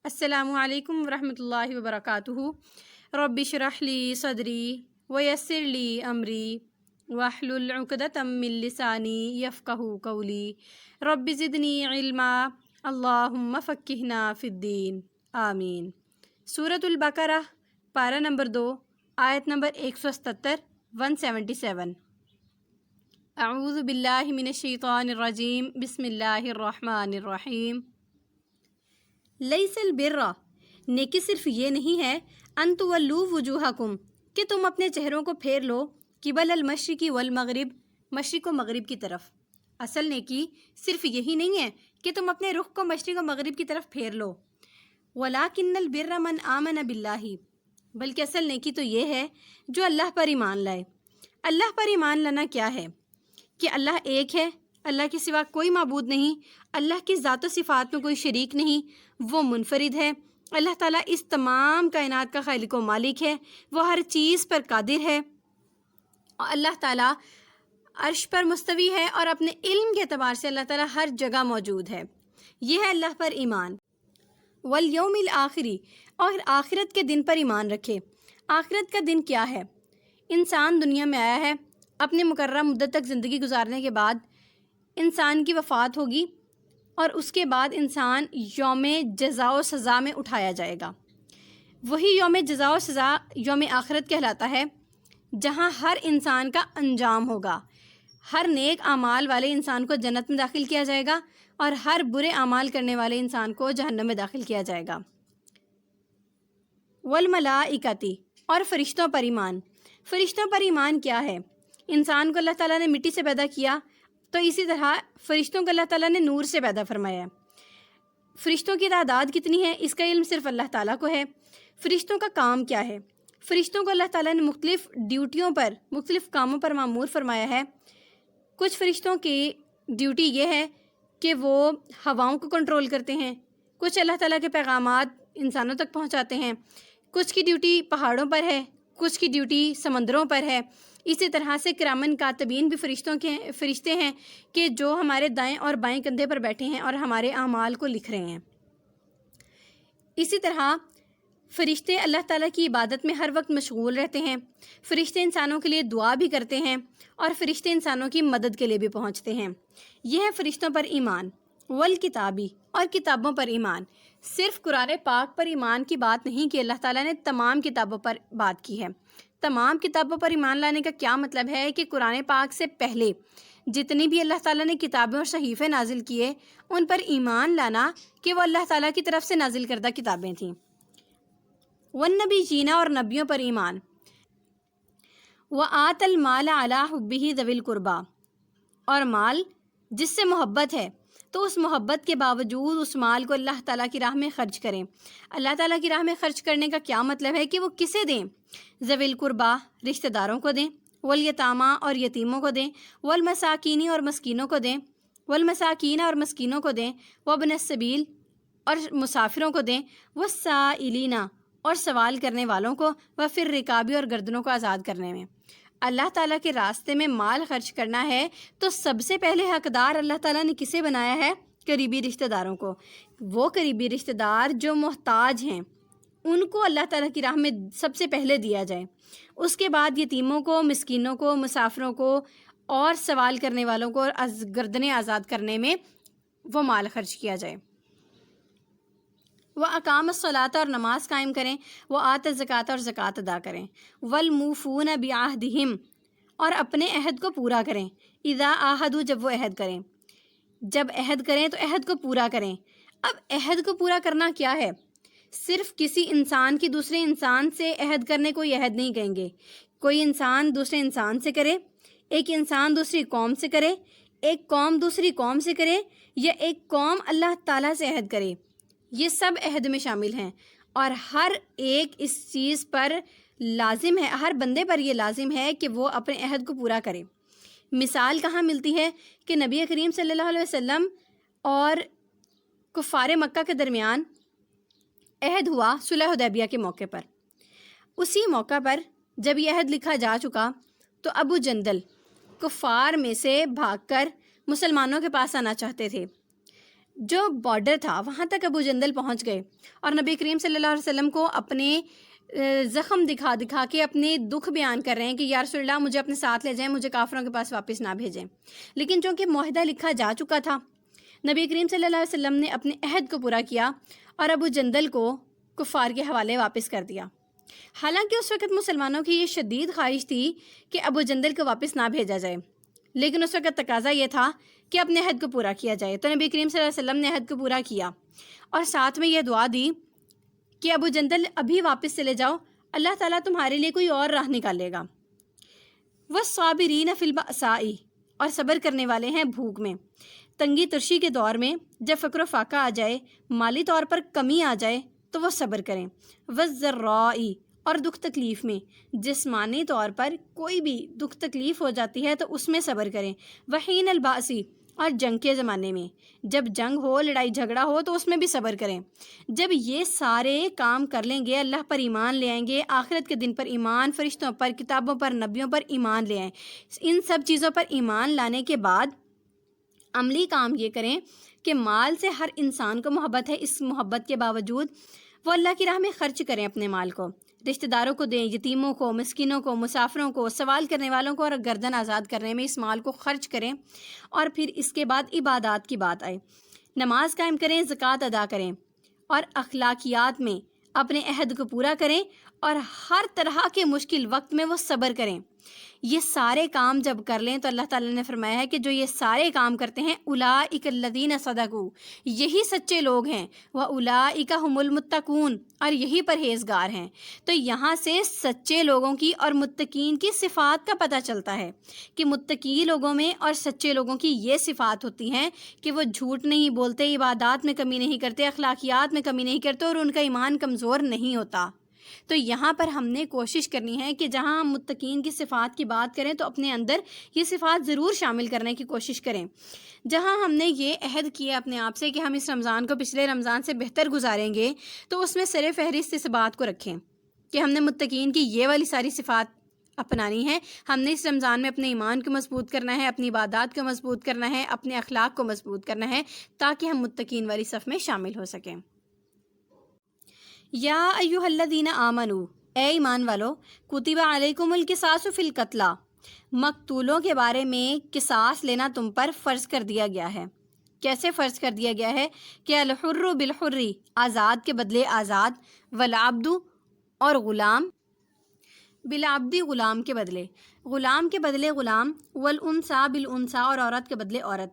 السلام علیکم ورحمۃ اللہ وبرکاتہ۔ رب اشرح لی صدری ویسر لی امری واحلل عقدۃ من لسانی یفقہوا قولی رب زدنی علما اللہم فقہنا فی الدین آمین۔ سورۃ البقرہ پارہ نمبر 2 آیت نمبر 177 اعوذ باللہ من الشیطان الرجیم بسم اللہ الرحمن الرحیم۔ لیس البر، نیکی صرف یہ نہیں ہے، ان تولوا وجوہکم، کہ تم اپنے چہروں کو پھیر لو، قبل المشرق والمغرب، مشرق و مغرب کی طرف۔ اصل نیکی صرف یہی نہیں ہے کہ تم اپنے رخ کو مشرق و مغرب کی طرف پھیر لو، ولکن البر من آمن باللہ، بلکہ اصل نیکی تو یہ ہے جو اللہ پر ایمان لائے۔ اللہ پر ایمان لانا کیا ہے؟ کہ اللہ ایک ہے، اللہ کے سوا کوئی معبود نہیں، اللہ کی ذات و صفات میں کوئی شریک نہیں، وہ منفرد ہے، اللہ تعالیٰ اس تمام کائنات کا خالق و مالک ہے، وہ ہر چیز پر قادر ہے، اور اللہ تعالیٰ عرش پر مستوی ہے اور اپنے علم کے اعتبار سے اللہ تعالیٰ ہر جگہ موجود ہے۔ یہ ہے اللہ پر ایمان۔ والیوم الآخری، اور آخرت کے دن پر ایمان رکھے۔ آخرت کا دن کیا ہے؟ انسان دنیا میں آیا ہے، اپنے مقررہ مدت تک زندگی گزارنے کے بعد انسان کی وفات ہوگی، اور اس کے بعد انسان یوم جزا و سزا میں اٹھایا جائے گا۔ وہی یوم جزا و سزا یوم آخرت کہلاتا ہے، جہاں ہر انسان کا انجام ہوگا۔ ہر نیک اعمال والے انسان کو جنت میں داخل کیا جائے گا، اور ہر برے اعمال کرنے والے انسان کو جہنم میں داخل کیا جائے گا۔ والملائکتی، اور فرشتوں پر ایمان۔ فرشتوں پر ایمان کیا ہے؟ انسان کو اللہ تعالیٰ نے مٹی سے پیدا کیا، تو اسی طرح فرشتوں کو اللہ تعالیٰ نے نور سے پیدا فرمایا ہے۔ فرشتوں کی تعداد کتنی ہے اس کا علم صرف اللہ تعالیٰ کو ہے۔ فرشتوں کا کام کیا ہے؟ فرشتوں کو اللہ تعالیٰ نے مختلف ڈیوٹیوں پر، مختلف کاموں پر مامور فرمایا ہے۔ کچھ فرشتوں کی ڈیوٹی یہ ہے کہ وہ ہواؤں کو کنٹرول کرتے ہیں، کچھ اللہ تعالیٰ کے پیغامات انسانوں تک پہنچاتے ہیں، کچھ کی ڈیوٹی پہاڑوں پر ہے، کچھ کی ڈیوٹی سمندروں پر ہے۔ اسی طرح سے کرامن کاتبین بھی فرشتے ہیں کہ جو ہمارے دائیں اور بائیں کندھے پر بیٹھے ہیں اور ہمارے اعمال کو لکھ رہے ہیں۔ اسی طرح فرشتے اللہ تعالیٰ کی عبادت میں ہر وقت مشغول رہتے ہیں۔ فرشتے انسانوں کے لیے دعا بھی کرتے ہیں، اور فرشتے انسانوں کی مدد کے لیے بھی پہنچتے ہیں۔ یہ ہے فرشتوں پر ایمان۔ والکتابی، اور کتابوں پر ایمان۔ صرف قرآن پاک پر ایمان کی بات نہیں کہ اللہ تعالیٰ نے تمام کتابوں پر بات کی ہے۔ تمام کتابوں پر ایمان لانے کا کیا مطلب ہے کہ قرآن پاک سے پہلے جتنی بھی اللہ تعالیٰ نے کتابیں اور صحیفے نازل کیے، ان پر ایمان لانا کہ وہ اللہ تعالیٰ کی طرف سے نازل کردہ کتابیں تھیں۔ والنبیین، اور نبیوں پر ایمان۔ وآت المال علی حبہ ذوی القربیٰ، اور مال جس سے محبت ہے تو اس محبت کے باوجود اس مال کو اللہ تعالیٰ کی راہ میں خرچ کریں۔ اللہ تعالیٰ کی راہ میں خرچ کرنے کا کیا مطلب ہے کہ وہ کسے دیں؟ ذوی القربیٰ، رشتہ داروں کو دیں، والیتامیٰ، اور یتیموں کو دیں، والمساکین، اور مسکینوں کو دیں، والمساکین، اور مسکینوں کو دیں، وابن السبیل، اور مسافروں کو دیں، والسائلین، اور سوال کرنے والوں کو، وفی الرکاب، اور گردنوں کو آزاد کرنے میں۔ اللہ تعالیٰ کے راستے میں مال خرچ کرنا ہے تو سب سے پہلے حقدار اللہ تعالیٰ نے کسے بنایا ہے؟ قریبی رشتہ داروں کو۔ وہ قریبی رشتہ دار جو محتاج ہیں ان کو اللہ تعالیٰ کی راہ میں سب سے پہلے دیا جائے، اس کے بعد یتیموں کو، مسکینوں کو، مسافروں کو، اور سوال کرنے والوں کو، اور گردنیں آزاد کرنے میں وہ مال خرچ کیا جائے۔ وہ اقام الصلاۃ، اور نماز قائم کریں، وہ آت الزکوٰۃ، اور زکوٰۃ ادا کریں، والموفون بعہدہم، اور اپنے عہد کو پورا کریں، اذا عاہدوا، جب وہ عہد کریں، جب عہد کریں تو عہد کو پورا کریں۔ اب عہد کو پورا کرنا کیا ہے؟ صرف کسی انسان کی دوسرے انسان سے عہد کرنے کو یہ عہد نہیں کہیں گے۔ کوئی انسان دوسرے انسان سے کرے، ایک انسان دوسری قوم سے کرے، ایک قوم دوسری قوم سے کرے، یا ایک قوم اللہ تعالیٰ سے عہد کرے، یہ سب عہد میں شامل ہیں، اور ہر ایک اس چیز پر لازم ہے، ہر بندے پر یہ لازم ہے کہ وہ اپنے عہد کو پورا کرے۔ مثال کہاں ملتی ہے کہ نبی کریم صلی اللہ علیہ وسلم اور کفار مکہ کے درمیان عہد ہوا صلح حدیبیہ کے موقع پر۔ اسی موقع پر جب یہ عہد لکھا جا چکا تو ابو جندل کفار میں سے بھاگ کر مسلمانوں کے پاس آنا چاہتے تھے۔ جو بارڈر تھا وہاں تک ابو جندل پہنچ گئے اور نبی کریم صلی اللہ علیہ وسلم کو اپنے زخم دکھا دکھا کے اپنے دکھ بیان کر رہے ہیں کہ یا رسول اللہ مجھے اپنے ساتھ لے جائیں، مجھے کافروں کے پاس واپس نہ بھیجیں. لیکن چونکہ معاہدہ لکھا جا چکا تھا، نبی کریم صلی اللہ علیہ وسلم نے اپنے عہد کو پورا کیا اور ابو جندل کو کفار کے حوالے واپس کر دیا. حالانکہ اس وقت مسلمانوں کی یہ شدید خواہش تھی کہ ابو جندل کو واپس نہ بھیجا جائے، لیکن اس وقت تقاضا یہ تھا کہ اپنے عہد کو پورا کیا جائے. تو نبی کریم صلی اللہ علیہ وسلم نے عہد کو پورا کیا اور ساتھ میں یہ دعا دی کہ ابو جندل ابھی واپس چلے جاؤ، اللہ تعالیٰ تمہارے لیے کوئی اور راہ نکالے گا. وَالصَّابِرِينَ فِي الْبَأْسَاءِ، اور صبر کرنے والے ہیں بھوک میں، تنگی ترشی کے دور میں، جب فقر و فاقہ آ جائے، مالی طور پر کمی آ جائے تو وہ صبر کریں. وَالضَّرَّاءِ، اور دکھ تکلیف میں، جسمانی طور پر کوئی بھی دکھ تکلیف ہو جاتی ہے تو اس میں صبر کریں. وحین الباسی، اور جنگ کے زمانے میں، جب جنگ ہو، لڑائی جھگڑا ہو تو اس میں بھی صبر کریں. جب یہ سارے کام کر لیں گے، اللہ پر ایمان لے آئیں گے، آخرت کے دن پر ایمان، فرشتوں پر، کتابوں پر، نبیوں پر ایمان لے آئیں، ان سب چیزوں پر ایمان لانے کے بعد عملی کام یہ کریں کہ مال سے ہر انسان کو محبت ہے، اس محبت کے باوجود وہ اللہ کی راہ میں خرچ کریں اپنے مال کو، رشتہ داروں کو دیں، یتیموں کو، مسکینوں کو، مسافروں کو، سوال کرنے والوں کو، اور گردن آزاد کرنے میں اس مال کو خرچ کریں. اور پھر اس کے بعد عبادات کی بات آئے، نماز قائم کریں، زکوٰۃ ادا کریں، اور اخلاقیات میں اپنے عہد کو پورا کریں، اور ہر طرح کے مشکل وقت میں وہ صبر کریں. یہ سارے کام جب کر لیں تو اللہ تعالیٰ نے فرمایا ہے کہ جو یہ سارے کام کرتے ہیں، اولئک الذین صدقوا، یہی سچے لوگ ہیں، واولئک ھم المتقون، اور یہی پرہیزگار ہیں. تو یہاں سے سچے لوگوں کی اور متقین کی صفات کا پتہ چلتا ہے کہ متقی لوگوں میں اور سچے لوگوں کی یہ صفات ہوتی ہیں کہ وہ جھوٹ نہیں بولتے، عبادات میں کمی نہیں کرتے، اخلاقیات میں کمی نہیں کرتے، اور ان کا ایمان کمزور نہیں ہوتا. تو یہاں پر ہم نے کوشش کرنی ہے کہ جہاں ہم متقین کی صفات کی بات کریں تو اپنے اندر یہ صفات ضرور شامل کرنے کی کوشش کریں. جہاں ہم نے یہ عہد کیا اپنے آپ سے کہ ہم اس رمضان کو پچھلے رمضان سے بہتر گزاریں گے، تو اس میں سر فہرست اس بات کو رکھیں کہ ہم نے متقین کی یہ والی ساری صفات اپنانی ہے. ہم نے اس رمضان میں اپنے ایمان کو مضبوط کرنا ہے، اپنی عبادات کو مضبوط کرنا ہے، اپنے اخلاق کو مضبوط کرنا ہے، تاکہ ہم متقین والی صف میں شامل ہو سکیں. یا ایھا الذین آمنوا، اے ایمان والو، کتب علیکم القصاص فی القتلی، مقتولوں کے بارے میں قصاص لینا تم پر فرض کر دیا گیا ہے. کیسے فرض کر دیا گیا ہے کہ الحر بالحر، آزاد کے بدلے آزاد، والعبد، اور غلام بالعبد، غلام کے بدلے غلام، والانثی بالانثی، اور عورت کے بدلے عورت.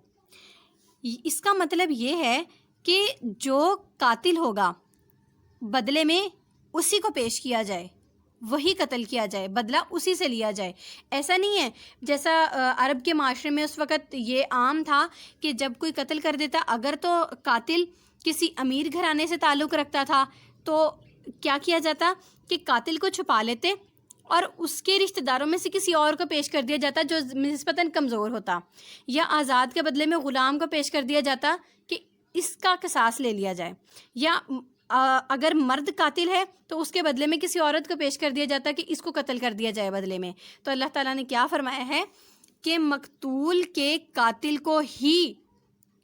اس کا مطلب یہ ہے کہ جو قاتل ہوگا بدلے میں اسی کو پیش کیا جائے، وہی قتل کیا جائے، بدلہ اسی سے لیا جائے. ایسا نہیں ہے جیسا عرب کے معاشرے میں اس وقت یہ عام تھا کہ جب کوئی قتل کر دیتا، اگر تو قاتل کسی امیر گھرانے سے تعلق رکھتا تھا تو کیا کیا جاتا کہ قاتل کو چھپا لیتے اور اس کے رشتہ داروں میں سے کسی اور کو پیش کر دیا جاتا جو نسبتاً کمزور ہوتا، یا آزاد کے بدلے میں غلام کو پیش کر دیا جاتا کہ اس کا قصاص لے لیا جائے، یا اگر مرد قاتل ہے تو اس کے بدلے میں کسی عورت کو پیش کر دیا جاتا کہ اس کو قتل کر دیا جائے بدلے میں. تو اللہ تعالیٰ نے کیا فرمایا ہے کہ مقتول کے قاتل کو ہی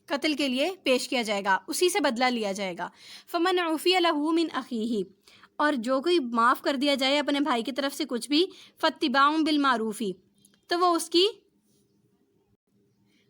قتل کے لیے پیش کیا جائے گا، اسی سے بدلہ لیا جائے گا. فمن عفی لہ من اخیہ، اور جو کوئی معاف کر دیا جائے اپنے بھائی کی طرف سے کچھ بھی، فاتباع بالمعروف، تو وہ اس کی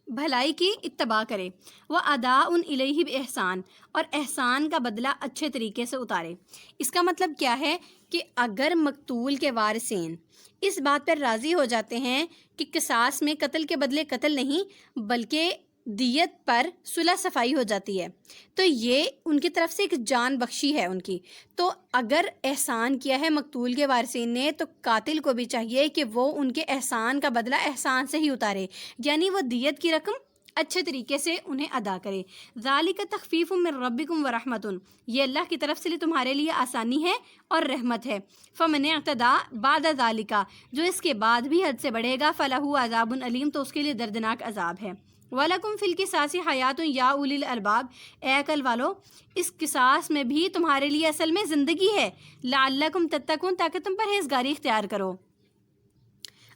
بھلائی کی اتباع کرے، واداء الیہ باحسان، اور احسان کا بدلہ اچھے طریقے سے اتارے. اس کا مطلب کیا ہے کہ اگر مقتول کے وارثین اس بات پر راضی ہو جاتے ہیں کہ قصاص میں قتل کے بدلے قتل نہیں بلکہ دیت پر صلح صفائی ہو جاتی ہے، تو یہ ان کی طرف سے ایک جان بخشی ہے ان کی. تو اگر احسان کیا ہے مقتول کے وارثین نے تو قاتل کو بھی چاہیے کہ وہ ان کے احسان کا بدلہ احسان سے ہی اتارے، یعنی وہ دیت کی رقم اچھے طریقے سے انہیں ادا کرے. ذالک تخفیف من ربکم ورحمۃ، یہ اللہ کی طرف سے تمہارے لیے آسانی ہے اور رحمت ہے. فمن اعتدی بعد ذالک، جو اس کے بعد بھی حد سے بڑھے گا، فلہ عذاب علیم، تو اس کے لیے دردناک عذاب ہے. وَلَكُمْ فِي الْقِصَاصِ حَيَاتٌ يَا أُولِي الْأَلْبَابِ، اے عقل والو اس قصاص میں بھی تمہارے لیے اصل میں زندگی ہے. لَعَلَّكُمْ تَتَّقُونَ، تاکہ تم پرہیزگاری اختیار کرو.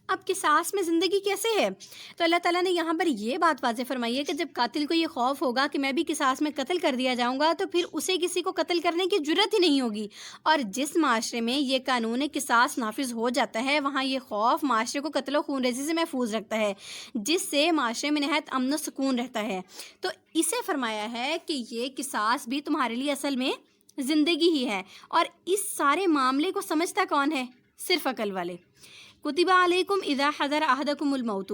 اب قصاص میں زندگی کیسے ہے؟ تو اللہ تعالیٰ نے یہاں پر یہ بات واضح فرمائی ہے کہ جب قاتل کو یہ خوف ہوگا کہ میں بھی قصاص میں قتل کر دیا جاؤں گا تو پھر اسے کسی کو قتل کرنے کی جرت ہی نہیں ہوگی، اور جس معاشرے میں یہ قانون قصاص نافذ ہو جاتا ہے وہاں یہ خوف معاشرے کو قتل و خون ریزی سے محفوظ رکھتا ہے، جس سے معاشرے میں نہایت امن و سکون رہتا ہے۔ تو اسے فرمایا ہے کہ یہ قصاص بھی تمہارے لیے اصل میں زندگی ہی ہے، اور اس سارے معاملے کو سمجھتا کون ہے؟ صرف عقل والے۔ کتب علیکم اذا حضر احدکم الموت،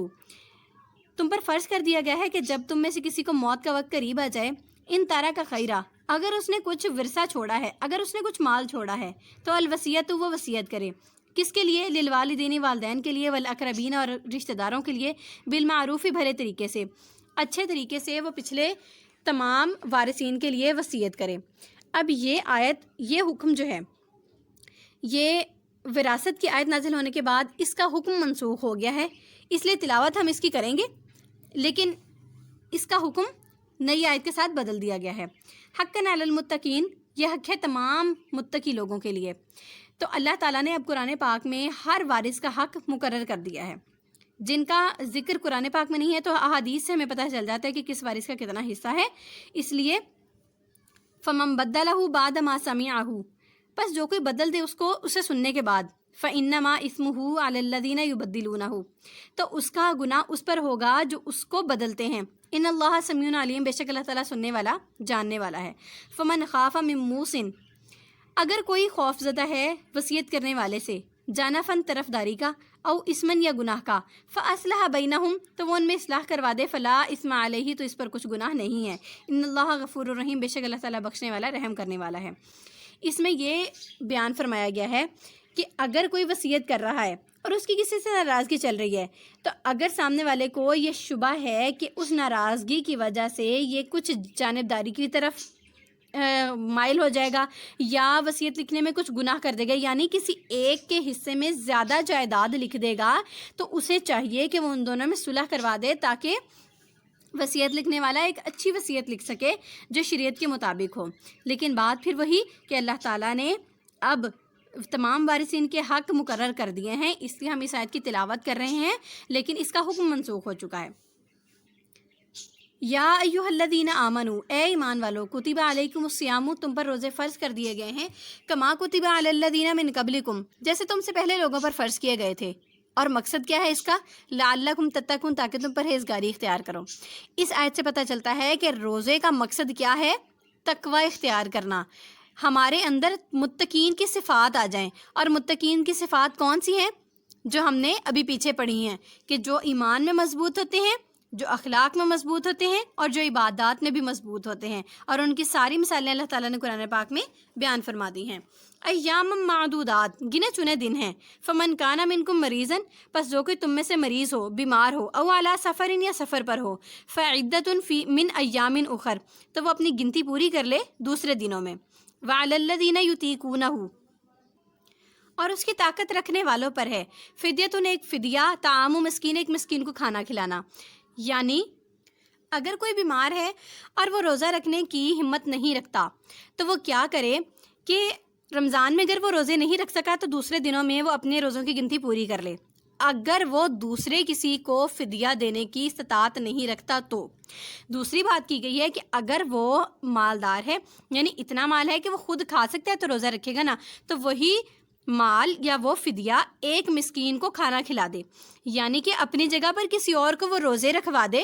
تم پر فرض کر دیا گیا ہے کہ جب تم میں سے کسی کو موت کا وقت قریب آ جائے، ان ترک خیرا، اگر اس نے کچھ ورثہ چھوڑا ہے، اگر اس نے کچھ مال چھوڑا ہے تو الوصیت، وہ وصیت کرے۔ کس کے لیے؟ للوالدین، والدین کے لیے، والاقربین، اور رشتہ داروں کے لیے، بالمعروف، بھلے طریقے سے، اچھے طریقے سے وہ پچھلے تمام وارثین کے لیے وصیت کرے۔ اب یہ آیت، یہ حکم جو ہے، یہ وراثت کی آیت نازل ہونے کے بعد اس کا حکم منسوخ ہو گیا ہے، اس لیے تلاوت ہم اس کی کریں گے، لیکن اس کا حکم نئی آیت کے ساتھ بدل دیا گیا ہے۔ حقاً علی المتقین، یہ حق ہے تمام متقی لوگوں کے لیے۔ تو اللہ تعالیٰ نے اب قرآن پاک میں ہر وارث کا حق مقرر کر دیا ہے، جن کا ذکر قرآن پاک میں نہیں ہے تو احادیث سے ہمیں پتہ چل جاتا ہے کہ کس وارث کا کتنا حصہ ہے۔ اس لیے فَمَن بَدَّلَهُ بَعْدَ مَا سَمِعَهُ، پس جو کوئی بدل دے اس کو اسے سننے کے بعد، فَإِنَّمَا إِثْمُهُ عَلَى الَّذِينَ يُبَدِّلُونَهُ، تو اس کا گناہ اس پر ہوگا جو اس کو بدلتے ہیں۔ ان اللہ سمیع علیم، بے شک اللہ تعالیٰ سننے والا، جاننے والا ہے۔ فَمَنْ خَافَ مِن مُوصٍ، اگر کوئی خوف زدہ ہے وصیت کرنے والے سے، جانفن طرفداری کا، او اسمن یا گناہ کا، فاصلح بینہم، تو وہ ان میں اصلاح کروا دے، فلا اسم علیہ، تو اس پر کچھ گناہ نہیں ہے۔ ان اللہ غفور الرحیم، بے شک اللہ تعالیٰ بخشنے والا، رحم کرنے والا ہے۔ اس میں یہ بیان فرمایا گیا ہے کہ اگر کوئی وصیت کر رہا ہے اور اس کی کسی سے ناراضگی چل رہی ہے، تو اگر سامنے والے کو یہ شبہ ہے کہ اس ناراضگی کی وجہ سے یہ کچھ جانبداری کی طرف مائل ہو جائے گا یا وصیت لکھنے میں کچھ گناہ کر دے گا، یعنی کسی ایک کے حصے میں زیادہ جائیداد لکھ دے گا، تو اسے چاہیے کہ وہ ان دونوں میں صلح کروا دے تاکہ وصیت لکھنے والا ایک اچھی وصیت لکھ سکے جو شریعت کے مطابق ہو۔ لیکن بات پھر وہی کہ اللہ تعالیٰ نے اب تمام وارثین کے حق مقرر کر دیے ہیں، اس لیے ہم اس آیت کی تلاوت کر رہے ہیں، لیکن اس کا حکم منسوخ ہو چکا ہے۔ یا ایھا الذین آمنو، اے ایمان والو، کتب علیکم الصیام، تم پر روزے فرض کر دیے گئے ہیں، کما کتب علی الذین من قبلکم، جیسے تم سے پہلے لوگوں پر فرض کیے گئے تھے۔ اور مقصد کیا ہے اس کا؟ لعلکم تتقون، تاکہ تم پرہیزگاری اختیار کرو۔ اس آیت سے پتہ چلتا ہے کہ روزے کا مقصد کیا ہے؟ تقوی اختیار کرنا، ہمارے اندر متقین کی صفات آ جائیں۔ اور متقین کی صفات کون سی ہیں؟ جو ہم نے ابھی پیچھے پڑھی ہیں، کہ جو ایمان میں مضبوط ہوتے ہیں، جو اخلاق میں مضبوط ہوتے ہیں، اور جو عبادات میں بھی مضبوط ہوتے ہیں، اور ان کی ساری مثالیں اللہ تعالیٰ نے قرآن پاک میں بیان فرما دی ہیں۔ ایام معدودات، گنے چنے دن ہیں۔ فمن کان منکم مریضا، پس جو کوئی تم میں سے مریض ہو، بیمار ہو، او علی سفر، یا سفر پر ہو، فعدۃ فی من ایام اخر، تو وہ اپنی گنتی پوری کر لے دوسرے دنوں میں۔ وعلی الذین یطیقونہ، اور اس کی طاقت رکھنے والوں پر ہے، فدیتن، ایک فدیہ، طعام مسکین، ایک مسکین کو کھانا کھلانا۔ یعنی اگر کوئی بیمار ہے اور وہ روزہ رکھنے کی ہمت نہیں رکھتا تو وہ کیا کرے کہ رمضان میں اگر وہ روزے نہیں رکھ سکا تو دوسرے دنوں میں وہ اپنے روزوں کی گنتی پوری کر لے۔ اگر وہ دوسرے کسی کو فدیہ دینے کی استطاعت نہیں رکھتا تو دوسری بات کی گئی ہے کہ اگر وہ مالدار ہے، یعنی اتنا مال ہے کہ وہ خود کھا سکتا ہے تو روزہ رکھے گا نا، تو وہی مال یا وہ فدیہ ایک مسکین کو کھانا کھلا دے، یعنی کہ اپنی جگہ پر کسی اور کو وہ روزے رکھوا دے،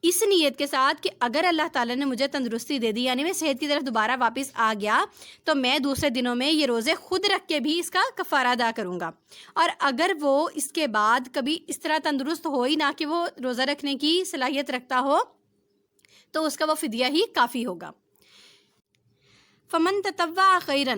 اس نیت کے ساتھ کہ اگر اللہ تعالیٰ نے مجھے تندرستی دے دی، یعنی میں صحت کی طرف دوبارہ واپس آ گیا، تو میں دوسرے دنوں میں یہ روزے خود رکھ کے بھی اس کا کفارہ ادا کروں گا۔ اور اگر وہ اس کے بعد کبھی اس طرح تندرست ہو ہی نہ کہ وہ روزہ رکھنے کی صلاحیت رکھتا ہو، تو اس کا وہ فدیہ ہی کافی ہوگا۔ فمن تطوع خیرا،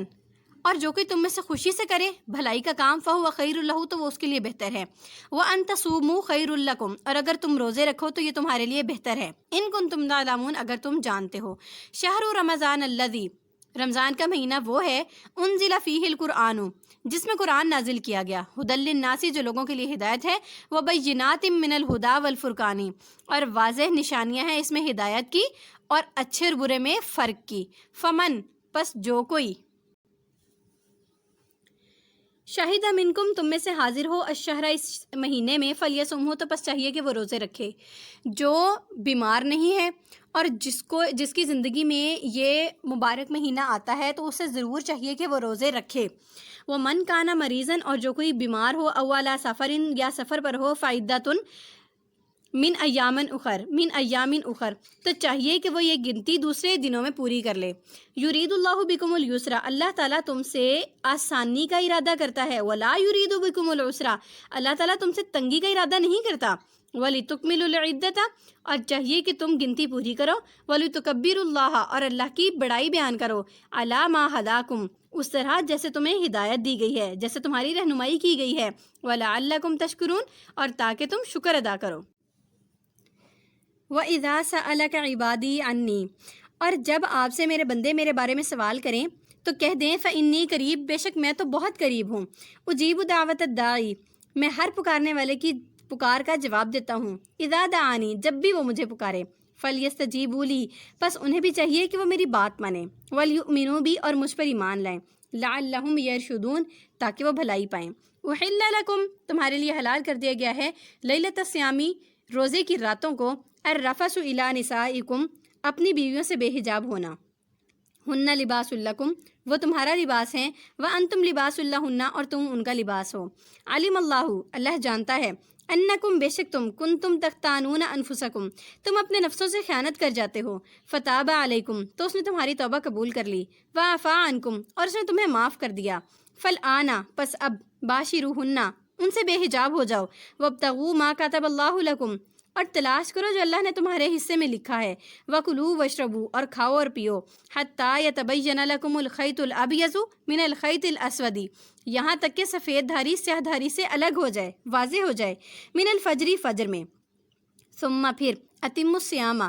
اور جو کوئی تم میں سے خوشی سے کرے بھلائی کا کام، فہو خیر لہ، تو وہ اس کے لیے بہتر ہے۔ وان تصوموا خیر لکم، اور اگر تم روزے رکھو تو یہ تمہارے لیے بہتر ہے۔ ان کنتم تعلمون، اگر تم جانتے ہو۔ شہر رمضان الذی، رمضان کا مہینہ وہ ہے، انزل فیہ القرآن، جس میں قرآن نازل کیا گیا، ھدی للناس، جو لوگوں کے لیے ہدایت ہے، وبینات من الہدی والفرقان، اور واضح نشانیاں ہیں اس میں ہدایت کی اور اچھے اور برے میں فرق کی۔ فمن، پس جو کوئی، شاہدہ منکم تم میں سے حاضر ہو الشہر اس مہینے میں فلیصم ہو تو پس چاہیے کہ وہ روزے رکھے. جو بیمار نہیں ہے اور جس کی زندگی میں یہ مبارک مہینہ آتا ہے تو اسے ضرور چاہیے کہ وہ روزے رکھے. وہ من کانا مریضن اور جو کوئی بیمار ہو اولا سفرن یا سفر پر ہو فائدتن من ایامن اخر تو چاہیے کہ وہ یہ گنتی دوسرے دنوں میں پوری کر لے. یرید اللہ بکم اليسر اللہ تعالیٰ تم سے آسانی کا ارادہ کرتا ہے. ولا یرید بکم العسر اللہ تعالیٰ تم سے تنگی کا ارادہ نہیں کرتا. وَلِتُكْمِلُوا الْعِدَّةَ اور چاہیے کہ تم گنتی پوری کرو. وَلِتُكَبِّرُوا اللَّهَ اور اللہ کی بڑائی بیان کرو. عَلَى مَا هَدَاكُمْ اس طرح جیسے تمہیں ہدایت دی گئی ہے، جیسے تمہاری رہنمائی کی گئی ہے. وَلَعَلَّكُمْ تَشْكُرُونَ اور تاکہ تم شکر ادا کرو. وَإِذَا سَأَلَكَ عِبَادِي عَنِّي اور جب آپ سے میرے بندے میرے بارے میں سوال کریں تو کہہ دیں فَإِنِّي قریب بے شک میں تو بہت قریب ہوں. اجیب دعوت الداعی میں ہر پکارنے والے کی پکار کا جواب دیتا ہوں. اذا دعانی جب بھی وہ مجھے پکارے. فلیستجیبوا لی پس انہیں بھی چاہیے کہ وہ میری بات مانیں. ولیؤمنوا بی اور مجھ پر ایمان لائیں. لعلہم یرشدون تاکہ وہ بھلائی پائیں. احل لکم تمہارے لیے حلال کر دیا گیا ہے لیلۃ الصیامی روزے کی راتوں کو الرفث الی نسائکم اپنی بیویوں سے بے حجاب ہونا. ہن لباس لکم وہ تمہارا لباس ہیں. وانتم لباس لہن اور تم ان کا لباس ہو. علم اللہ جانتا ہے انکم بے شک تم کنتم تختانون انفسکم تم اپنے نفسوں سے خیانت کر جاتے ہو. فتاب علیکم تو اس نے تمہاری توبہ قبول کر لی. وعفا عنکم اور اس نے تمہیں معاف کر دیا. فالآن پس اب باشروہن ان سے بے حجاب ہو جاؤ. وابتغوا ما کتب اللہ لکم اور تلاش کرو جو اللہ نے تمہارے حصے میں لکھا ہے. وَكُلُوا وَاشْرَبُوا اور کھاؤ اور پیو. حَتَّى يَتَبَيَّنَ لَكُمُ الْخَيْطُ الْأَبْيَضُ مِنَ الْخَيْطِ الْأَسْوَدِ یہاں تک کہ سفید دھاری سیاہ دھاری سے الگ ہو جائے، واضح ہو جائے. من الفجر فجر میں. ثم پھر اتم الصیام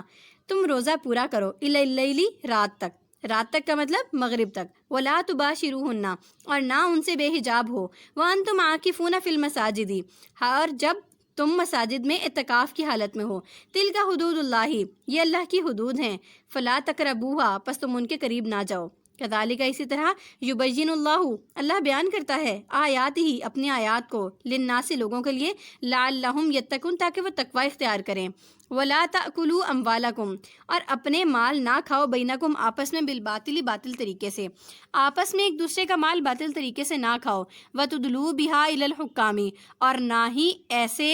تم روزہ پورا کرو الی اللیل رات تک کا مطلب مغرب تک. ولا تباشروہن اور نہ ان سے بے حجاب ہو. وانتم عاکفون فی المساجد اور جب تم مساجد میں اعتکاف کی حالت میں ہو. تلک حدود اللہ یہ اللہ کی حدود ہیں. فلا تقربوہا پس تم ان کے قریب نہ جاؤ. کذالک اسی طرح یبین اللہ بیان کرتا ہے آیات ہی اپنی آیات کو للناس لوگوں کے لیے لعلہم یتقون تاکہ وہ تقوی اختیار کریں. ولا تأکلوا اموالکم اور اپنے مال نہ کھاؤ بینکم آپس میں بالباطل باطل طریقے سے. آپس میں ایک دوسرے کا مال باطل طریقے سے نہ کھاؤ. وتدلوا بہا الی الحکام اور نہ ہی ایسے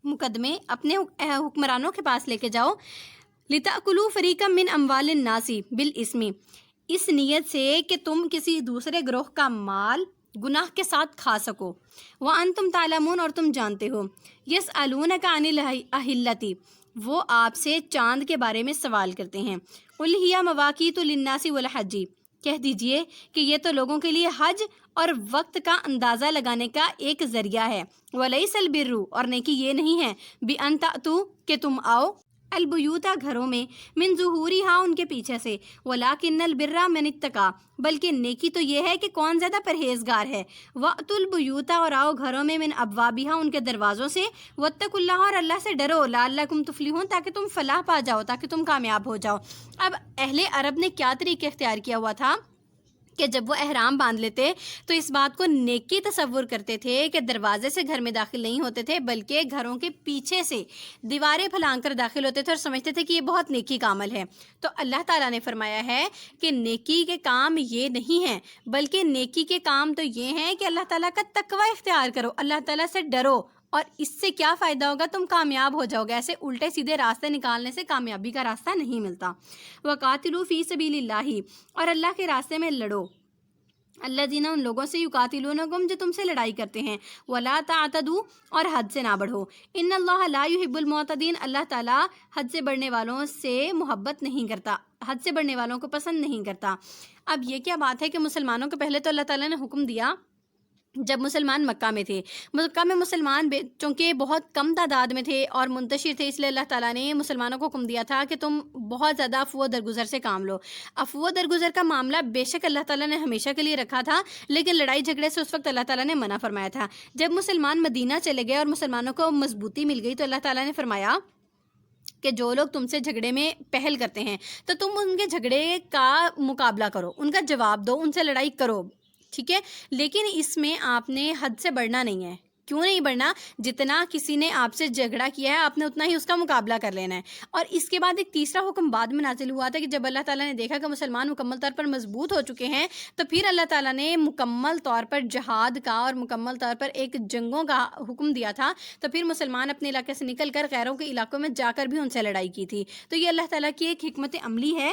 مقدمے اپنے حکمرانوں کے پاس لے کے جاؤ. لِتَأْكُلُوا فَرِيقًا مِّنْ أَمْوَالِ النَّاسِ بِالْإِثْمِ اس نیت سے کہ تم کسی دوسرے گروہ کا مال گناہ کے ساتھ کھا سکو. وَأَنْتُمْ تَعْلَمُونَ اور تم جانتے ہو. يَسْأَلُونَكَ عَنِ الْأَهِلَّةِ وہ آپ سے چاند کے بارے میں سوال کرتے ہیں. قُلْ هِيَ مَوَاقِيتُ لِلنَّاسِ وَالْحَجِّ کہہ دیجئے کہ یہ تو لوگوں کے لیے حج اور وقت کا اندازہ لگانے کا ایک ذریعہ ہے. وَلَيْسَ الْبِرُّ اور نیکی یہ نہیں ہے بِأَن تَأْتُوا کہ تم آؤ البیوتا گھروں میں من ظہورہا ان کے پیچھے سے. ولیکن البر من اتقی بلکہ نیکی تو یہ ہے کہ کون زیادہ پرہیزگار ہے. واتوا البیوتا اور آؤ گھروں میں من ابوابہا ان کے دروازوں سے. واتقوا اللہ اور اللہ سے ڈرو لعلکم تفلحون تاکہ تم فلاح پا جاؤ، تاکہ تم کامیاب ہو جاؤ. اب اہل عرب نے کیا طریقہ اختیار کیا ہوا تھا کہ جب وہ احرام باندھ لیتے تو اس بات کو نیکی تصور کرتے تھے کہ دروازے سے گھر میں داخل نہیں ہوتے تھے بلکہ گھروں کے پیچھے سے دیواریں پھلانگ کر داخل ہوتے تھے اور سمجھتے تھے کہ یہ بہت نیکی کا عمل ہے. تو اللہ تعالیٰ نے فرمایا ہے کہ نیکی کے کام یہ نہیں ہیں بلکہ نیکی کے کام تو یہ ہیں کہ اللہ تعالیٰ کا تقوی اختیار کرو، اللہ تعالیٰ سے ڈرو، اور اس سے کیا فائدہ ہوگا؟ تم کامیاب ہو جاؤ گے. ایسے الٹے سیدھے راستے نکالنے سے کامیابی کا راستہ نہیں ملتا. وقاتلوا فی سبیل اللہ اور اللہ کے راستے میں لڑو. الذین ان لوگوں سے یقاتلونکم جو تم سے لڑائی کرتے ہیں. ولا تعتدوا اور حد سے نہ بڑھو. ان اللہ لا یحب المعتدین اللہ تعالیٰ حد سے بڑھنے والوں سے محبت نہیں کرتا، حد سے بڑھنے والوں کو پسند نہیں کرتا. اب یہ کیا بات ہے کہ مسلمانوں کو پہلے تو اللہ تعالیٰ نے حکم دیا جب مسلمان مکہ میں تھے. مکہ میں مسلمان چونکہ بہت کم تعداد میں تھے اور منتشر تھے، اس لیے اللہ تعالیٰ نے مسلمانوں کو حکم دیا تھا کہ تم بہت زیادہ عفو و درگزر سے کام لو. عفو و درگزر کا معاملہ بے شک اللہ تعالیٰ نے ہمیشہ کے لیے رکھا تھا، لیکن لڑائی جھگڑے سے اس وقت اللہ تعالیٰ نے منع فرمایا تھا. جب مسلمان مدینہ چلے گئے اور مسلمانوں کو مضبوطی مل گئی تو اللہ تعالیٰ نے فرمایا کہ جو لوگ تم سے جھگڑے میں پہل کرتے ہیں تو تم ان کے جھگڑے کا مقابلہ کرو، ان کا جواب دو، ان سے لڑائی کرو. ٹھیک ہے، لیکن اس میں آپ نے حد سے بڑھنا نہیں ہے۔ کیوں نہیں بڑھنا؟ جتنا کسی نے آپ سے جھگڑا کیا ہے آپ نے اتنا ہی اس کا مقابلہ کر لینا ہے۔ اور اس کے بعد ایک تیسرا حکم بعد میں نازل ہوا تھا کہ جب اللہ تعالیٰ نے دیکھا کہ مسلمان مکمل طور پر مضبوط ہو چکے ہیں تو پھر اللہ تعالیٰ نے مکمل طور پر جہاد کا اور مکمل طور پر ایک جنگوں کا حکم دیا تھا، تو پھر مسلمان اپنے علاقے سے نکل کر غیروں کے علاقوں میں جا کر بھی ان سے لڑائی کی تھی۔ تو یہ اللہ تعالیٰ کی ایک حکمت عملی ہے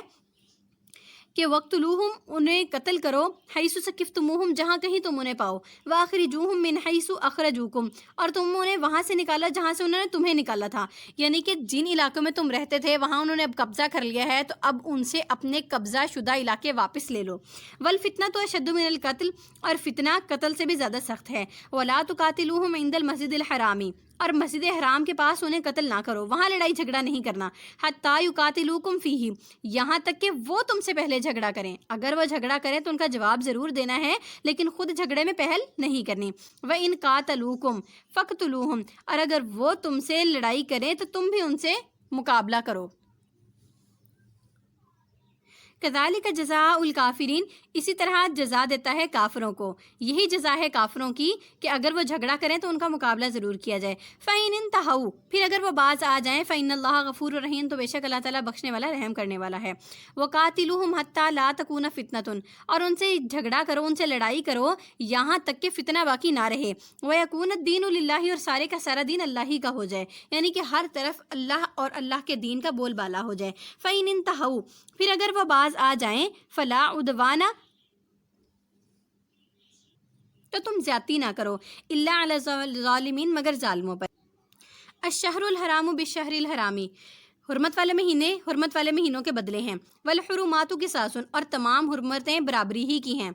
کہ وقتلوہم، انہیں قتل کرو، حیث ثقفتموہم، جہاں کہیں تم انہیں پاؤ، واخرجوہم من حیث اخرجوکم، اور تم انہیں وہاں سے نکالا جہاں سے انہوں نے تمہیں نکالا تھا، یعنی کہ جن علاقوں میں تم رہتے تھے وہاں انہوں نے اب قبضہ کر لیا ہے تو اب ان سے اپنے قبضہ شدہ علاقے واپس لے لو۔ والفتنۃ اشد من القتل، اور فتنہ قتل سے بھی زیادہ سخت ہے۔ ولا تقاتلوہم عند المسجد الحرام، اور مسجد حرام کے پاس انہیں قتل نہ کرو، وہاں لڑائی جھگڑا نہیں کرنا۔ حتی یقاتلوکم فیہ، یہاں تک کہ وہ تم سے پہلے جھگڑا کریں، اگر وہ جھگڑا کریں تو ان کا جواب ضرور دینا ہے لیکن خود جھگڑے میں پہل نہیں کرنی۔ وَإِن قَاتَلُوكُمْ فَاقْتُلُوهُمْ، اور اگر وہ تم سے لڑائی کریں تو تم بھی ان سے مقابلہ کرو۔ کذالک جزاء الکافرین، اسی طرح جزا دیتا ہے کافروں کو، یہی جزا ہے کافروں کی کہ اگر وہ جھگڑا کریں تو ان کا مقابلہ ضرور کیا جائے۔ فَإِنِ انْتَهَوْا، پھر اگر وہ باز آ جائیں، فَإِنَّ اللَّهَ غَفُورٌ رَحِيمٌ، تو بے شک اللہ تعالیٰ بخشنے والا رحم کرنے والا ہے۔ وَقَاتِلُوهُمْ حَتَّى لَا تَكُونَ فِتْنَةٌ، اور ان سے جھگڑا کرو، ان سے لڑائی کرو یہاں تک کہ فتنہ باقی نہ رہے۔ وَيَكُونَ الدِّينُ لِلَّهِ، اور سارے کا سارا دین اللہ ہی کا ہو جائے، یعنی کہ ہر طرف اللہ اور اللہ کے دین کا بول بالا ہو جائے۔ فَإِنِ انْتَهَوْا، پھر اگر وہ باز آ جائیں، فلا عدوان، تو تم زیادتی نہ کرو، الا علی الظالمین، مگر ظالموں پر۔ الشہر الحرام بالشہر الحرامی، حرمت والے مہینے حرمت والے مہینوں کے بدلے ہیں۔ والحرمات قصاص، اور تمام حرمتیں برابری ہی کی ہیں۔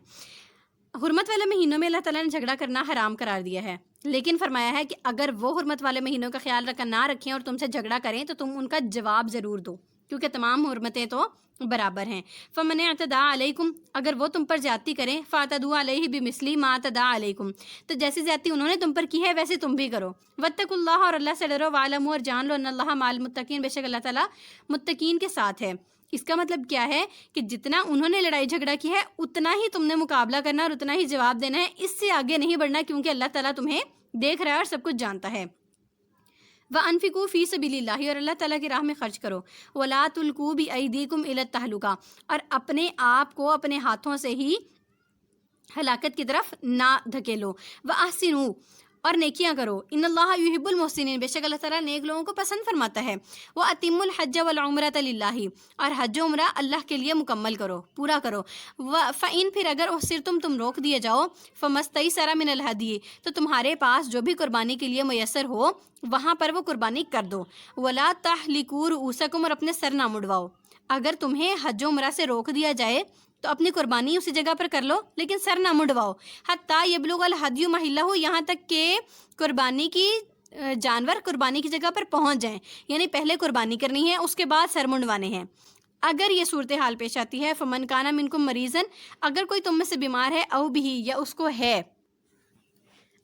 حرمت والے مہینوں میں اللہ تعالیٰ نے جھگڑا کرنا حرام قرار دیا ہے، لیکن فرمایا ہے کہ اگر وہ حرمت والے مہینوں کا خیال نہ رکھیں اور تم سے جھگڑا کریں تو تم ان کا جواب ضرور دو، کیونکہ تمام حرمتیں تو برابر ہیں۔ فمن اعتدى علیکم، اگر وہ تم پر زیادتی کریں، فاعتدوا علیہ بمثل ما اعتدى علیکم، تو جیسی زیادتی انہوں نے تم پر کی ہے ویسے تم بھی کرو۔ واتقوا اللہ، اور اللہ سے ڈرو، واعلموا، اور جان لو، ان اللہ مع المتقین، بے شک اللہ تعالیٰ متقین کے ساتھ ہے۔ اس کا مطلب کیا ہے کہ جتنا انہوں نے لڑائی جھگڑا کی ہے اتنا ہی تم نے مقابلہ کرنا اور اتنا ہی جواب دینا ہے، اس سے آگے نہیں بڑھنا، کیونکہ اللہ تعالیٰ تمہیں دیکھ رہا ہے اور سب کچھ جانتا ہے۔ وَأَنفِقُوا فِي سَبِيلِ اللَّهِ، اور اللہ تعالیٰ کی راہ میں خرچ کرو۔ وَلَا تُلْقُوا بِأَيْدِيكُمْ إِلَى التَّهْلُكَةِ، اور اپنے آپ کو اپنے ہاتھوں سے ہی ہلاکت کی طرف نہ دھکیلو۔ وَأَحْسِنُوا، اور نیکیاں کرو، ان اللہ یحب المحسنین، بے شک اللہ تعالیٰ نیک لوگوں کو پسند فرماتا ہے۔ وَأَتِمُّوا الْحَجَّ وَالْعُمْرَةَ لِلَّهِ، اور حج و عمرہ اللہ کے لیے مکمل کرو، پورا کرو۔ فَإِن، پھر اگر احصرتم، تم روک دیے جاؤ، فَمَسْتَيْسَرَ مِنَ الْهَدْيِ، تو تمہارے پاس جو بھی قربانی کے لیے میسر ہو وہاں پر وہ قربانی کر دو۔ وَلَا تَحْلِقُوا رُؤُوسَكُمْ، اور اپنے سر نہ مڑواؤ۔ اگر تمہیں حج و عمرہ سے روک دیا جائے تو اپنی قربانی اسی جگہ پر کر لو لیکن سر نہ مڑواؤ۔ حتیٰ یبلغ الہدی محلہ، یہاں تک کہ قربانی کی جانور قربانی کی جگہ پر پہنچ جائیں، یعنی پہلے قربانی کرنی ہے اس کے بعد سر منڈوانے ہیں۔ اگر یہ صورتحال پیش آتی ہے، فمن کان منکم مریضا، اگر کوئی تم میں سے بیمار ہے، او بھی، یا اس کو ہے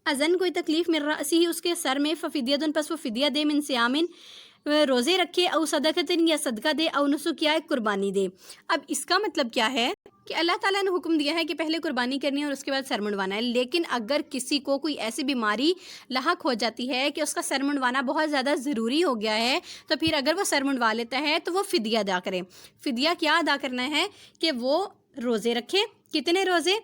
اذن، کوئی تکلیف، من رأسہ، اس کے سر میں، ففدیۃ، پس وہ فدیہ دے، من صیام، روزے رکھے، او صدقۃ، یا صدقہ دے، او نسک، یا ایک قربانی دے۔ اب اس کا مطلب کیا ہے کہ اللہ تعالیٰ نے حکم دیا ہے کہ پہلے قربانی کرنی ہے اور اس کے بعد سر منڈوانا ہے، لیکن اگر کسی کو کوئی ایسی بیماری لاحق ہو جاتی ہے کہ اس کا سر منڈوانا بہت زیادہ ضروری ہو گیا ہے، تو پھر اگر وہ سر منڈوا لیتا ہے تو وہ فدیہ ادا کرے۔ فدیہ کیا ادا کرنا ہے کہ وہ روزے رکھے۔ کتنے روزے؟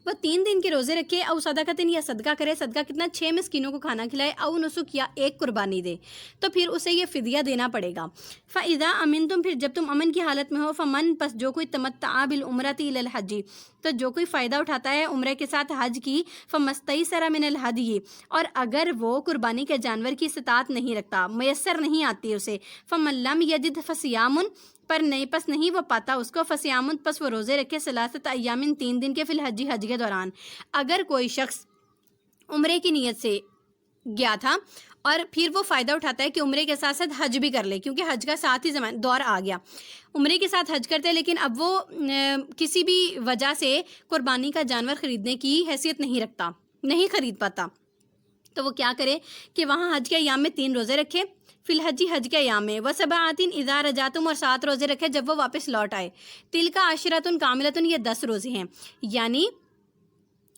وہ 3 دن کے روزے رکھے، او صدقۃ، یا صدقہ کرے، صدقہ کتنا؟ 6 مسکینوں کو کھانا کھلائے، او نسک، یا ایک قربانی دے، تو پھر اسے یہ فدیہ دینا پڑے گا۔ فَإِذَا أَمِنْتُمْ، پھر جب تم امن کی حالت میں ہو، فَمَن، پس جو کوئی تمتع بِالْعُمْرَةِ إِلَى الْحَجِّ، تو جو کوئی فائدہ اٹھاتا ہے عمرے کے ساتھ حج کی، فَمَسْتَيْسَرَ مِنَ الْهَدْيِ، اور اگر وہ قربانی کے جانور کی استطاعت نہیں رکھتا، میسر نہیں آتی اسے، فَمَن لَمْ يَجِدْ فَصِيَامٌ، پر نہیں، پس نہیں وہ پاتا اس کو، فصیامن، پس وہ روزے رکھے، ثلاثۃ ایام، 3 دن کے، فی الحج، حج کے دوران۔ اگر کوئی شخص عمرے کی نیت سے گیا تھا اور پھر وہ فائدہ اٹھاتا ہے کہ عمرے کے ساتھ ساتھ حج بھی کر لے، کیونکہ حج کا ساتھ ہی دور آ گیا، عمرے کے ساتھ حج کرتے لیکن اب وہ کسی بھی وجہ سے قربانی کا جانور خریدنے کی حیثیت نہیں رکھتا، نہیں خرید پاتا، تو وہ کیا کرے کہ وہاں حج کے ایام میں 3 روزے رکھے، فی الحج حج کے ایام میں، وسبعۃ اذا رجعتم اور 7 روزے رکھے جب وہ واپس لوٹ آئے، تلک عشرۃ کاملۃ یہ 10 روزے ہیں، یعنی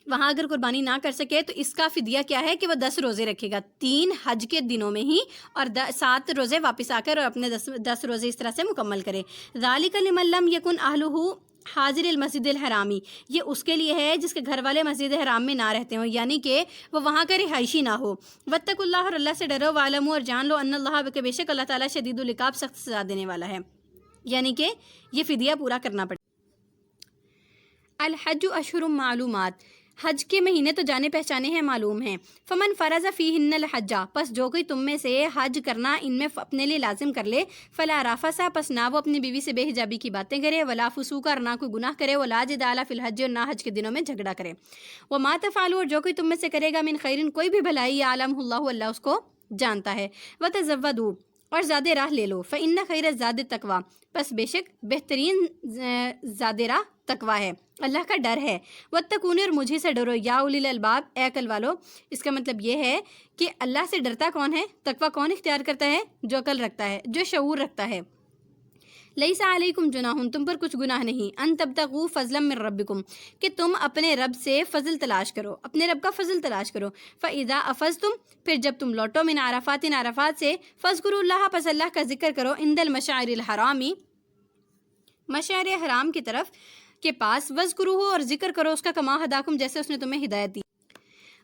وہاں اگر قربانی نہ کر سکے تو اس کا فدیہ کیا ہے کہ وہ 10 روزے رکھے گا 3 حج کے دنوں میں ہی، اور 7 روزے واپس آ کر اور اپنے 10 روزے اس طرح سے مکمل کرے۔ ذالک لمن لم یکن اہلہ حاضر المسجد الحرامی، یہ اس کے لیے ہے جس کے گھر والے مسجد حرام میں نہ رہتے ہوں، یعنی کہ وہ وہاں کا رہائشی نہ ہو۔ واتقوا اللہ، اور اللہ سے ڈرو، وعلموا، اور جان لو، ان اللہ، کہ بے شک اللہ تعالیٰ شدید العقاب، سخت سزا دینے والا ہے، یعنی کہ یہ فدیہ پورا کرنا پڑے۔ الحج اشہر معلومات، حج کے مہینے تو جانے پہچانے ہیں، معلوم ہیں۔ فمن فرض فیہن الحج، پس جو کوئی تم میں سے حج کرنا ان میں اپنے لیے لازم کر لے، فلا رفث، پس نہ وہ اپنی بیوی سے بے حجابی کی باتیں کرے، ولا فسوق، اور نہ کوئی گناہ کرے، ولا جدال فی الحج، اور نہ حج کے دنوں میں جھگڑا کرے۔ وما تفعلوا، اور جو کوئی تم میں سے کرے گا، من خیر، کوئی بھی بھلائی، یعلمہ اللہ، اللہ اس کو جانتا ہے۔ وتزودوا، اور زاد راہ لے لو، فإن خیر الزاد التقوی، پس بے شک بہترین زاد راہ تقوی ہے، اللہ کا ڈر ہے۔ واتقون، اور مجھے سے ڈرو، یا اولی الالباب، اے عقل والو۔ اس کا مطلب یہ ہے کہ اللہ سے ڈرتا کون ہے، تقوی کون اختیار کرتا ہے، جو عقل رکھتا ہے، جو شعور رکھتا ہے۔ لیس علیکم جناح، تم پر کچھ گناہ نہیں، ان تبتغوا فضلا من ربکم، کہ تم اپنے رب سے فضل تلاش کرو، اپنے رب کا فضل تلاش کرو۔ فاذا افضتم، پھر جب تم لوٹو، من عرفات، عرفات سے، فاذکروا اللہ، پس اللہ کا ذکر کرو، عند المشاعر الحرامی، مشعر حرام کی طرف کے پاس، وذکروہ، اور ذکر کرو اس کا، کما ہداکم، جیسے اس نے تمہیں ہدایت دی۔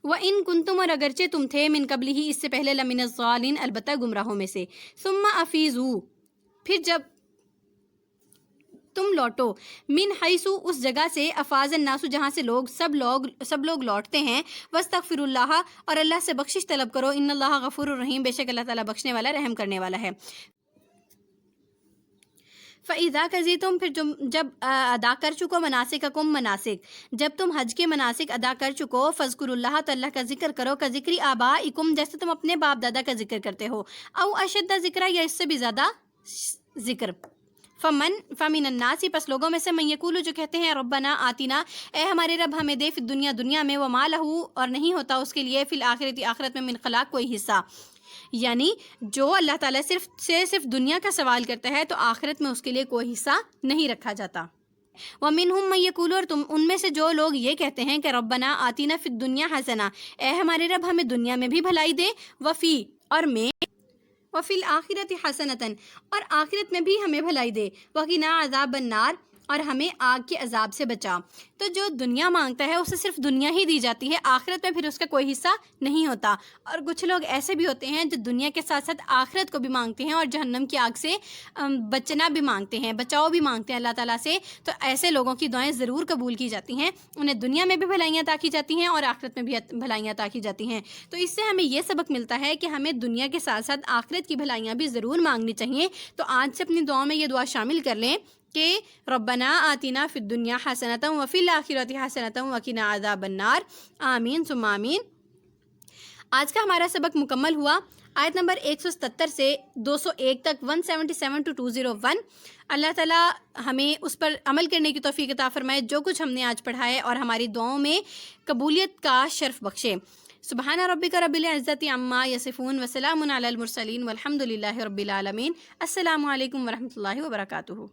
وَإِن كُنتُم، اور اگرچہ تم تھے، من قبلہ، اس سے پہلے، لمن الضالین، البتہ گمراہوں میں سے۔ ثم افیضوا، پھر جب تم لوٹو، من حیث، اس جگہ سے، افاض الناس، جہاں سے سب لوگ لوٹتے ہیں، واستغفروا اللہ، اور اللہ سے بخشش طلب کرو، ان اللہ غفور الرحیم، بے شک اللہ تعالیٰ بخشنے والا، رحم کرنے والا ہے۔ فَإِذَا قَضَيْتُمْ، پھر جب ادا کر چکو، مناسککم، مناسک، جب تم حج کے مناسک ادا کر چکو، فَاذْكُرُوا اللَّهَ، تو اللہ کا ذکر کرو، كَذِكْرِ آبَائِكُمْ، جیسے تم اپنے باپ دادا کا ذکر کرتے ہو، او اشد ذکر، یا اس سے بھی زیادہ ذکر۔ فمن الناس، پس لوگوں میں سے، من یقول، جو کہتے ہیں، ربنا آتنا، اے ہمارے رب ہمیں دے، فی الدنیا، دنیا میں، وما لہ، اور نہیں ہوتا اس کے لیے، فی الآخرۃ، آخرت میں، من خلاق، کوئی حصہ، یعنی جو اللہ تعالیٰ صرف دنیا کا سوال کرتا ہے تو آخرت میں اس کے لیے کوئی حصہ نہیں رکھا جاتا۔ وَمِنْهُمْ مَن يَقُولُ، اور ان میں سے جو لوگ یہ کہتے ہیں کہ ربنا آتینا فی الدنیا حسنہ، اے ہمارے رب ہمیں دنیا میں بھی بھلائی دے، وفی، اور میں، وفی الآخرۃ حسنۃ، اور آخرت میں بھی ہمیں بھلائی دے، وقنا عذاب النار، اور ہمیں آگ کے عذاب سے بچا۔ تو جو دنیا مانگتا ہے اسے صرف دنیا ہی دی جاتی ہے، آخرت میں پھر اس کا کوئی حصہ نہیں ہوتا۔ اور کچھ لوگ ایسے بھی ہوتے ہیں جو دنیا کے ساتھ ساتھ آخرت کو بھی مانگتے ہیں، اور جہنم کی آگ سے بچنا بھی مانگتے ہیں، بچاؤ بھی مانگتے ہیں اللہ تعالیٰ سے۔ تو ایسے لوگوں کی دعائیں ضرور قبول کی جاتی ہیں، انہیں دنیا میں بھی بھلائیاں عطا کی جاتی ہیں اور آخرت میں بھی بھلائیاں عطا کی جاتی ہیں۔ تو اس سے ہمیں یہ سبق ملتا ہے کہ ہمیں دنیا کے ساتھ ساتھ آخرت کی بھلائیاں بھی ضرور مانگنی چاہیے۔ تو آج سے اپنی دعاؤں میں یہ دعا شامل کر لیں کہ ربنا آتنا فی الدنیا حسنۃ وفی الآخرۃ حسنۃ وقنا عذاب النار، آمین ثم آمین۔ آج کا ہمارا سبق مکمل ہوا۔ آیت نمبر 177 سے 201 تک، 177 to 201۔ اللہ تعالیٰ ہمیں اس پر عمل کرنے کی توفیق عطا فرمائے جو کچھ ہم نے آج پڑھا ہے، اور ہماری دعاؤں میں قبولیت کا شرف بخشے۔ سبحان ربک رب العزت عما یصفون، وسلام علی المرسلین، والحمد للہ رب العالمین۔ السلام علیکم ورحمۃ اللہ وبرکاتہ۔